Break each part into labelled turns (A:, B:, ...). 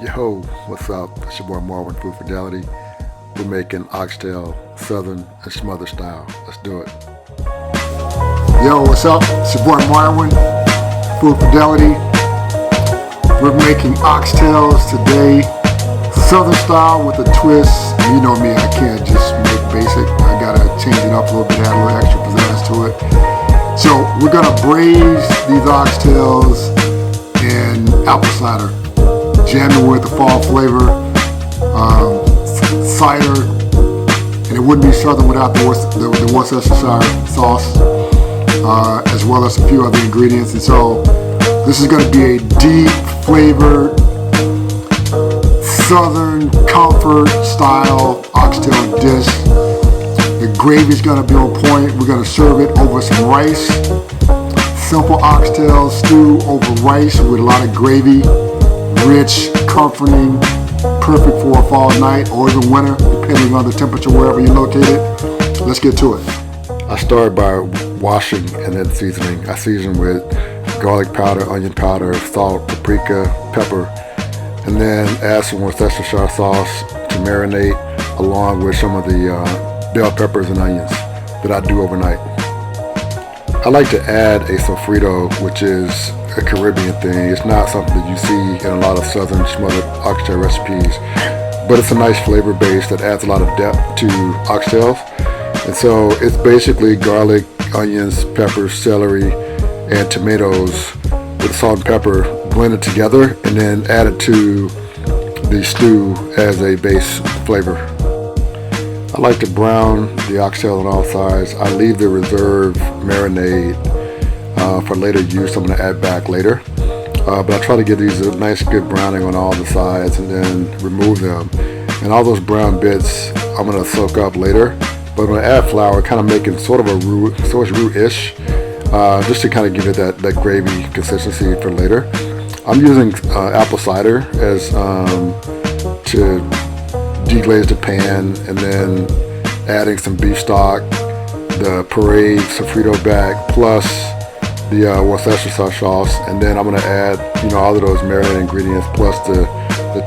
A: Yo, what's up? It's your boy Marvin, Food Fidelity. We're making oxtail Southern and Smother style. Let's do it. Yo, what's up? It's your boy Marvin, Food Fidelity. We're making oxtails today, Southern style with a twist. And you know me, I can't just make basic. I gotta change it up a little bit, add a little extra pizzazz to it. So we're gonna braise these oxtails in apple cider. Jam it with the fall flavor, cider, and it wouldn't be Southern without the Worcestershire Sauce, as well as a few other ingredients. And so this is going to be a deep flavored, Southern comfort style oxtail dish. The gravy is going to be on point. We're going to serve it over some rice. Simple oxtail stew over rice with a lot of gravy. Rich, comforting, perfect for a fall night or even winter, depending on the temperature wherever you're located. Let's get to it. I started by washing and then seasoning. I season with garlic powder, onion powder, salt, paprika, pepper, and then add some Worcestershire sauce to marinate along with some of the bell peppers and onions that I do overnight. I like to add a Sofrito, which is a Caribbean thing. It's not something that you see in a lot of Southern smothered oxtail recipes, but it's a nice flavor base that adds a lot of depth to oxtails. And so it's basically garlic, onions, peppers, celery, and tomatoes with salt and pepper blended together and then added to the stew as a base flavor. I like to brown the oxtail on all sides. I leave the reserve marinade for later use. I'm going to add back later. But I try to get these a nice good browning on all the sides and then remove them. And all those brown bits I'm going to soak up later. But I'm going to add flour, kind of making sort of a roux, so it's roux-ish, just to kind of give it that gravy consistency for later. I'm using apple cider as to deglaze the pan, and then adding some beef stock, the pureed Sofrito back, plus the Worcestershire sauce, and then I'm going to add all of those marinated ingredients plus the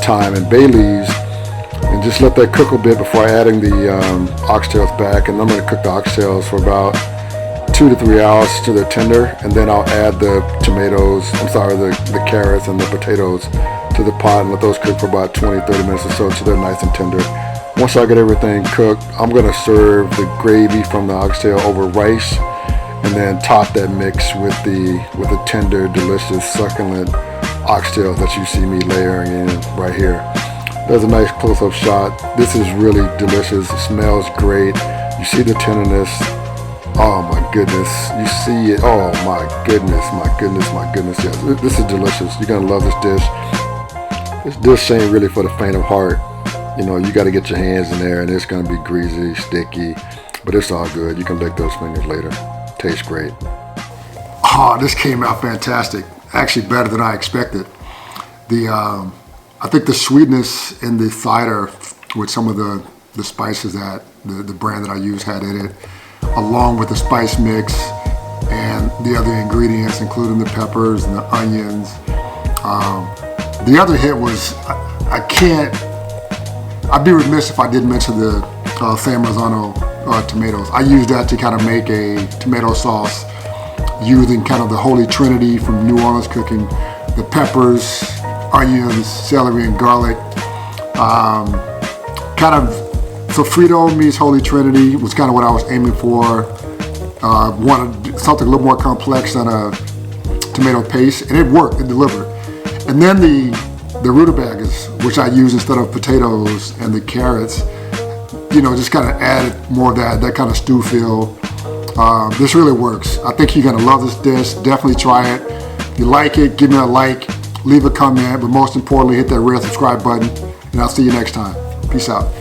A: thyme and bay leaves, and just let that cook a bit before adding the oxtails back. And I'm going to cook the oxtails for about 2 to 3 hours till they're tender, and then I'll add the the carrots and the potatoes to the pot and let those cook for about 20-30 minutes or so till they're nice and tender. Once I get everything cooked, I'm going to serve the gravy from the oxtail over rice, and then top that mix with the tender, delicious, succulent oxtails that you see me layering in right here. There's a nice close-up shot. This is really delicious. It smells great. You see the tenderness. Oh my goodness. You see it. Oh my goodness, my goodness, my goodness. Yes, this is delicious. You're going to love this dish. This dish ain't really for the faint of heart. You got to get your hands in there, and it's going to be greasy, sticky, but it's all good. You can lick those fingers later. Tastes great. Oh, this came out fantastic. Actually better than I expected. I think the sweetness in the cider with some of the spices that the brand that I use had in it, along with the spice mix and the other ingredients, including the peppers and the onions. The other hit was, I'd be remiss if I didn't mention the San Marzano tomatoes. I use that to kind of make a tomato sauce using kind of the holy trinity from New Orleans cooking. The peppers, onions, celery, and garlic. Kind of Sofrito meets holy trinity was kind of what I was aiming for. Wanted something a little more complex than a tomato paste, and it worked, it delivered. And then the rutabagas, which I use instead of potatoes, and the carrots, just kind of added more of that kind of stew feel. This really works. I think you're gonna love this dish. Definitely try it. If you like it, give me a like, leave a comment, but most importantly, hit that red subscribe button, and I'll see you next time. Peace out.